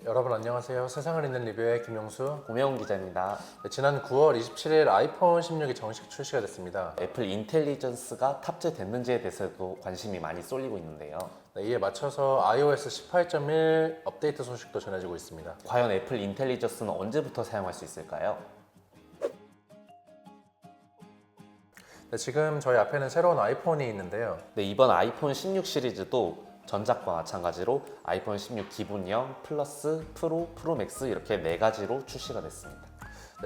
여러분 안녕하세요. 세상을 읽는 리뷰의 김용수, 고명훈 기자입니다. 지난 9월 27일 아이폰 16이 정식 출시가 됐습니다. 애플 인텔리전스가 탑재됐는지에 대해서도 관심이 많이 쏠리고 있는데요. 이에 맞춰서 iOS 18.1 업데이트 소식도 전해지고 있습니다. 과연 애플 인텔리전스는 언제부터 사용할 수 있을까요? 지금 저희 앞에는 새로운 아이폰이 있는데요. 이번 아이폰 16 시리즈도 전작과 마찬가지로 아이폰 16 기본형, 플러스, 프로, 프로맥스 이렇게 4가지로 출시가 됐습니다.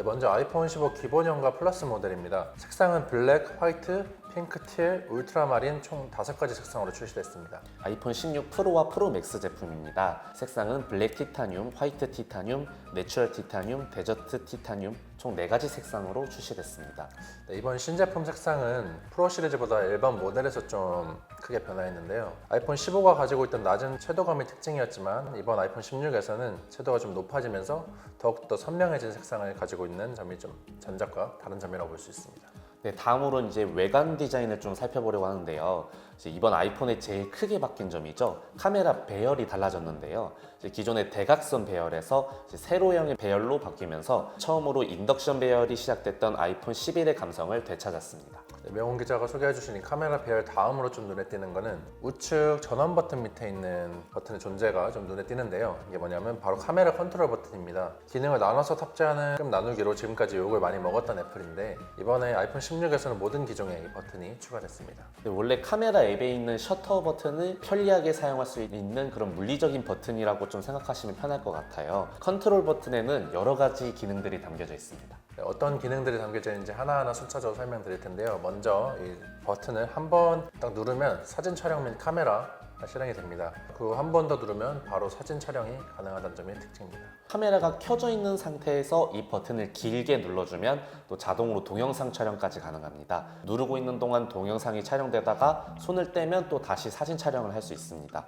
먼저 아이폰 15 기본형과 플러스 모델입니다. 색상은 블랙, 화이트, 핑크, 틸, 울트라마린 총 5가지 색상으로 출시됐습니다. 아이폰 16 프로와 프로맥스 제품입니다. 색상은 블랙 티타늄, 화이트 티타늄, 내추럴 티타늄, 데저트 티타늄 총 4가지 색상으로 출시됐습니다. 이번 신제품 색상은 프로 시리즈보다 일반 모델에서 좀 크게 변화했는데요. 아이폰 15가 가지고 있던 낮은 채도감이 특징이었지만 이번 아이폰 16에서는 채도가 좀 높아지면서 더욱더 선명해진 색상을 가지고 있는 점이 좀 전작과 다른 점이라고 볼 수 있습니다. 다음으로 이제 외관 디자인을 좀 살펴보려고 하는데요. 이번 아이폰의 제일 크게 바뀐 점이죠. 카메라 배열이 달라졌는데요. 기존의 대각선 배열에서 세로형의 배열로 바뀌면서 처음으로 인덕션 배열이 시작됐던 아이폰 11의 감성을 되찾았습니다. 명훈 기자가 소개해주신 이 카메라 배열 다음으로 좀 눈에 띄는 거는 우측 전원 버튼 밑에 있는 버튼의 존재가 좀 눈에 띄는데요. 이게 뭐냐면 바로 카메라 컨트롤 버튼입니다. 기능을 나눠서 탑재하는 끔 나누기로 지금까지 욕을 많이 먹었던 애플인데 이번에 아이폰 16에서는 모든 기종에 이 버튼이 추가됐습니다. 원래 카메라 앱에 있는 셔터 버튼을 편리하게 사용할 수 있는 그런 물리적인 버튼이라고 좀 생각하시면 편할 것 같아요. 컨트롤 버튼에는 여러 가지 기능들이 담겨져 있습니다. 어떤 기능들이 담겨져 있는지 하나하나 순차적으로 설명드릴 텐데요. 먼저 이 버튼을 한 번 딱 누르면 사진 촬영 및 카메라가 실행이 됩니다. 그리고 한 번 더 누르면 바로 사진 촬영이 가능하다는 점이 특징입니다. 카메라가 켜져 있는 상태에서 이 버튼을 길게 눌러주면 또 자동으로 동영상 촬영까지 가능합니다. 누르고 있는 동안 동영상이 촬영되다가 손을 떼면 또 다시 사진 촬영을 할 수 있습니다.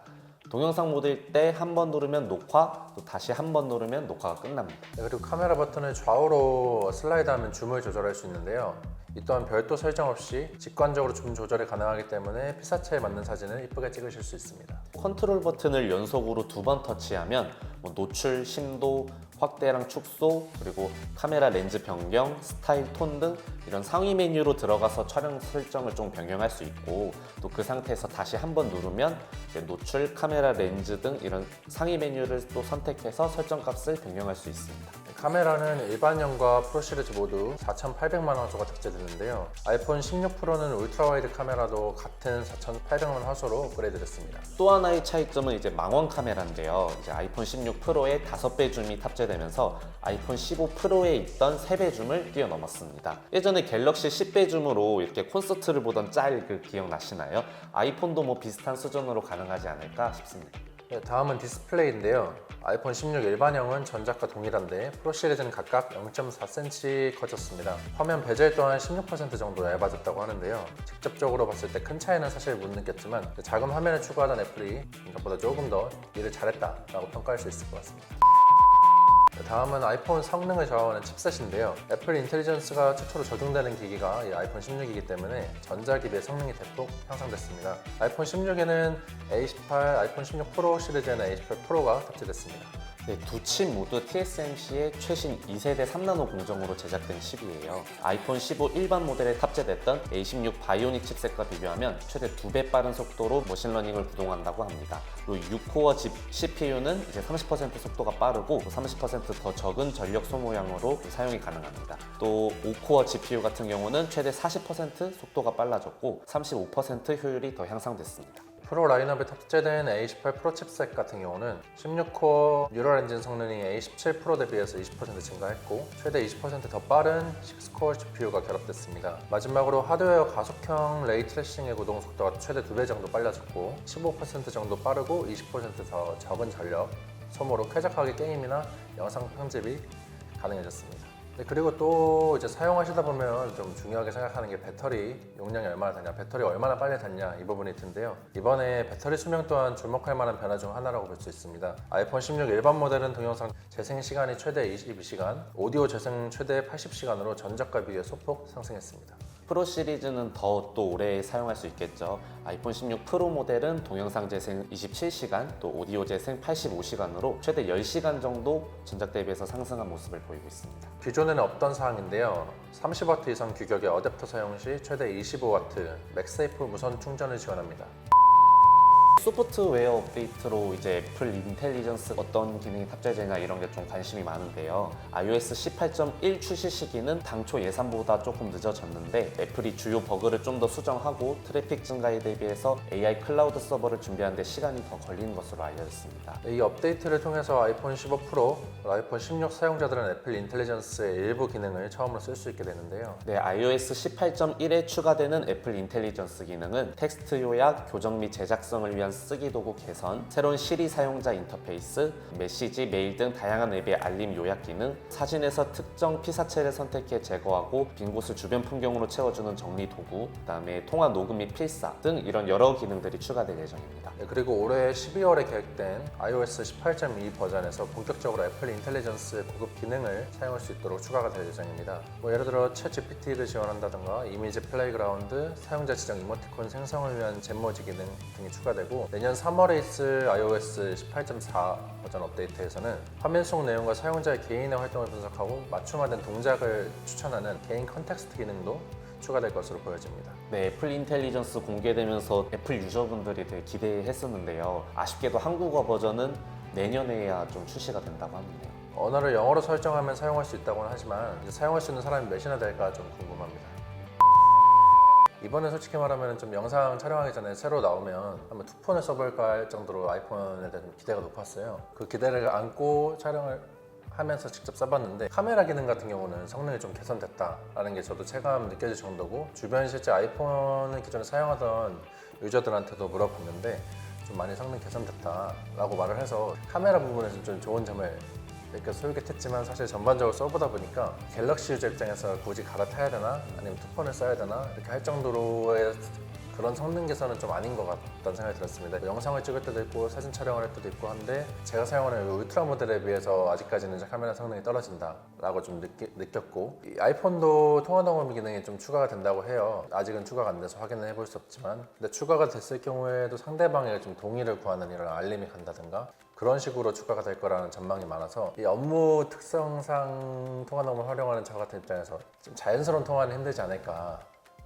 동영상 모드일 때 한 번 누르면 녹화, 또 다시 한 번 누르면 녹화가 끝납니다. 그리고 카메라 버튼을 좌우로 슬라이드하면 줌을 조절할 수 있는데요. 이 또한 별도 설정 없이 직관적으로 줌 조절이 가능하기 때문에 피사체에 맞는 사진을 이쁘게 찍으실 수 있습니다. 컨트롤 버튼을 연속으로 2번 터치하면 노출, 심도, 확대랑 축소, 그리고 카메라 렌즈 변경, 스타일, 톤 등 이런 상위 메뉴로 들어가서 촬영 설정을 좀 변경할 수 있고 또 그 상태에서 다시 한번 누르면 노출, 카메라 렌즈 등 이런 상위 메뉴를 또 선택해서 설정 값을 변경할 수 있습니다. 카메라는 일반형과 프로 시리즈 모두 4800만 화소가 탑재되는데요. 아이폰 16 프로는 울트라 와이드 카메라도 같은 4800만 화소로 업그레이드 됐습니다. 또 하나의 차이점은 이제 망원 카메라인데요. 이제 아이폰 16 프로에 5배 줌이 탑재되면서 아이폰 15 프로에 있던 3배 줌을 뛰어넘었습니다. 예전에 갤럭시 10배 줌으로 이렇게 콘서트를 보던 짤 그 기억나시나요? 아이폰도 뭐 비슷한 수준으로 가능하지 않을까 싶습니다. 다음은 디스플레이인데요. 아이폰 16 일반형은 전작과 동일한데 프로 시리즈는 각각 0.4cm 커졌습니다. 화면 베젤 또한 16% 정도 얇아졌다고 하는데요. 직접적으로 봤을 때 큰 차이는 사실 못 느꼈지만 작은 화면을 추가하던 애플이 이것보다 조금 더 일을 잘했다라고 평가할 수 있을 것 같습니다. 다음은 아이폰 성능을 좌우하는 칩셋인데요. 애플 인텔리전스가 최초로 적용되는 기기가 이 아이폰 16이기 때문에 전작에 성능이 대폭 향상됐습니다. 아이폰 16에는 A18, 아이폰 16 프로 시리즈에는 A18 프로가 탑재됐습니다. 두 칩 모두 TSMC의 최신 2세대 3나노 공정으로 제작된 칩이에요. 아이폰 15 일반 모델에 탑재됐던 A16 바이오닉 칩셋과 비교하면 최대 2배 빠른 속도로 머신러닝을 구동한다고 합니다. 그리고 6코어 CPU는 이제 30% 속도가 빠르고 30% 더 적은 전력 소모량으로 사용이 가능합니다. 또 5코어 GPU 같은 경우는 최대 40% 속도가 빨라졌고 35% 효율이 더 향상됐습니다. 프로 라인업에 탑재된 A18 프로 칩셋 같은 경우는 16코어 뉴럴 엔진 성능이 A17 프로 대비해서 20% 증가했고 최대 20% 더 빠른 6코어 GPU가 결합됐습니다. 마지막으로 하드웨어 가속형 레이 트레이싱의 구동 속도가 최대 2배 정도 빨라졌고 15% 정도 빠르고 20%더 적은 전력 소모로 쾌적하게 게임이나 영상 편집이 가능해졌습니다. 그리고 또 이제 사용하시다 보면 좀 중요하게 생각하는 게 배터리 용량이 얼마나 되냐, 배터리 얼마나 빨리 닿냐 이 부분일 텐데요. 이번에 배터리 수명 또한 주목할 만한 변화 중 하나라고 볼 수 있습니다. 아이폰 16 일반 모델은 동영상 재생 시간이 최대 22시간, 오디오 재생 최대 80시간으로 전작과 비해 소폭 상승했습니다. 프로 시리즈는 더 또 오래 사용할 수 있겠죠. 아이폰 16 프로 모델은 동영상 재생 27시간, 또 오디오 재생 85시간으로 최대 10시간 정도 전작 대비해서 상승한 모습을 보이고 있습니다. 기존에는 없던 사항인데요. 30W 이상 규격의 어댑터 사용 시 최대 25W 맥세이프 무선 충전을 지원합니다. 소프트웨어 업데이트로 이제 애플 인텔리전스 어떤 기능이 탑재되냐 이런 게 좀 관심이 많은데요. iOS 18.1 출시 시기는 당초 예상보다 조금 늦어졌는데 애플이 주요 버그를 좀 더 수정하고 트래픽 증가에 대비해서 AI 클라우드 서버를 준비하는 데 시간이 더 걸리는 것으로 알려졌습니다. 이 업데이트를 통해서 아이폰 15 프로, 아이폰 16 사용자들은 애플 인텔리전스의 일부 기능을 처음으로 쓸 수 있게 되는데요. 네, iOS 18.1에 추가되는 애플 인텔리전스 기능은 텍스트 요약, 교정 및 제작성을 위한 쓰기 도구 개선, 새로운 시리 사용자 인터페이스, 메시지, 메일 등 다양한 앱의 알림 요약 기능, 사진에서 특정 피사체를 선택해 제거하고 빈 곳을 주변 풍경으로 채워주는 정리 도구, 그다음에 통화 녹음 및 필사 등 이런 여러 기능들이 추가될 예정입니다. 네, 그리고 올해 12월에 계획된 iOS 18.2 버전에서 본격적으로 애플 인텔리전스 고급 기능을 사용할 수 있도록 추가가 될 예정입니다. 예를 들어 챗 GPT를 지원한다던가 이미지 플레이그라운드, 사용자 지정 이모티콘 생성을 위한 젠모지 기능 등이 추가되고, 내년 3월에 있을 iOS 18.4 버전 업데이트에서는 화면 속 내용과 사용자의 개인의 활동을 분석하고 맞춤화된 동작을 추천하는 개인 컨텍스트 기능도 추가될 것으로 보여집니다. 네, 애플 인텔리전스 공개되면서 애플 유저분들이 되게 기대했었는데요. 아쉽게도 한국어 버전은 내년에야 좀 출시가 된다고 하네요. 언어를 영어로 설정하면 사용할 수 있다고는 하지만 이제 사용할 수 있는 사람이 몇이나 될까 좀 궁금합니다. 이번에 솔직히 말하면 좀 영상 촬영하기 전에 새로 나오면 한번 투폰을 써볼까 할 정도로 아이폰에 대한 기대가 높았어요. 그 기대를 안고 촬영을 하면서 직접 써봤는데, 카메라 기능 같은 경우는 성능이 좀 개선됐다라는 게 저도 체감 느껴질 정도고, 주변 실제 아이폰을 기존에 사용하던 유저들한테도 물어봤는데 좀 많이 성능 개선됐다라고 말을 해서 카메라 부분에서 좀 좋은 점을 느껴서 솔깃했지만, 사실 전반적으로 써보다 보니까 갤럭시 유저 입장에서 굳이 갈아타야 되나 아니면 투폰을 써야 되나 이렇게 할 정도로의 그런 성능 개선은 좀 아닌 것 같다는 생각이 들었습니다. 영상을 찍을 때도 있고 사진 촬영을 할 때도 있고 한데, 제가 사용하는 울트라 모델에 비해서 아직까지는 카메라 성능이 떨어진다라고 좀 느꼈고, 이 아이폰도 통화 녹음 기능이 좀 추가가 된다고 해요. 아직은 추가가 안 돼서 확인을 해볼 수 없지만, 근데 추가가 됐을 경우에도 상대방의 좀 동의를 구하는 이런 알림이 간다든가 그런 식으로 추가가 될 거라는 전망이 많아서, 이 업무 특성상 통화 녹음을 활용하는 저 같은 입장에서 좀 자연스러운 통화는 힘들지 않을까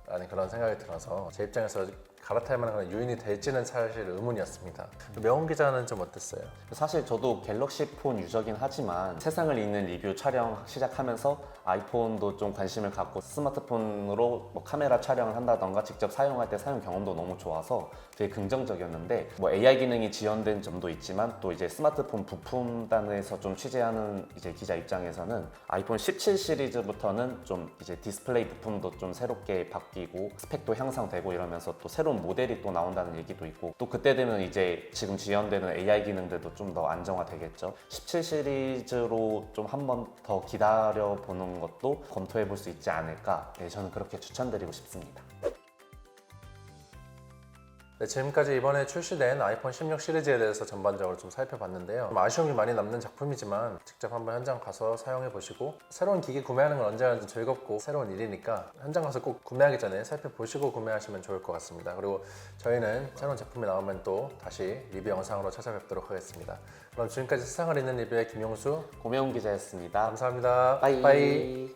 라는 그런 생각이 들어서 제 입장에서 갈아탈 만한 그런 요인이 될지는 사실 의문이었습니다. 명훈 기자는 좀 어땠어요? 사실 저도 갤럭시 폰 유저긴 하지만 세상을 잇는 리뷰 촬영 시작하면서 아이폰도 좀 관심을 갖고 스마트폰으로 뭐 카메라 촬영을 한다던가 직접 사용할 때 사용 경험도 너무 좋아서 되게 긍정적이었는데, 뭐 AI 기능이 지원된 점도 있지만 또 이제 스마트폰 부품단에서 좀 취재하는 이제 기자 입장에서는 아이폰 17 시리즈부터는 좀 이제 디스플레이 부품도 좀 새롭게 바뀌고 스펙도 향상되고 이러면서 또 새로운 모델이 또 나온다는 얘기도 있고, 또 그때 되면 이제 지금 지원되는 AI 기능들도 좀 더 안정화되겠죠. 17 시리즈로 좀 한 번 더 기다려 보는 것도 검토해 볼 수 있지 않을까, 네, 저는 그렇게 추천드리고 싶습니다. 네, 지금까지 이번에 출시된 아이폰 16 시리즈에 대해서 전반적으로 좀 살펴봤는데요. 좀 아쉬움이 많이 남는 작품이지만 직접 한번 현장 가서 사용해 보시고, 새로운 기기 구매하는 건 언제나 좀 즐겁고 새로운 일이니까 현장 가서 꼭 구매하기 전에 살펴보시고 구매하시면 좋을 것 같습니다. 그리고 저희는 새로운 제품이 나오면 또 다시 리뷰 영상으로 찾아뵙도록 하겠습니다. 그럼 지금까지 세상을 잇는 리뷰의 김용수, 고명훈 기자였습니다. 감사합니다. 빠이.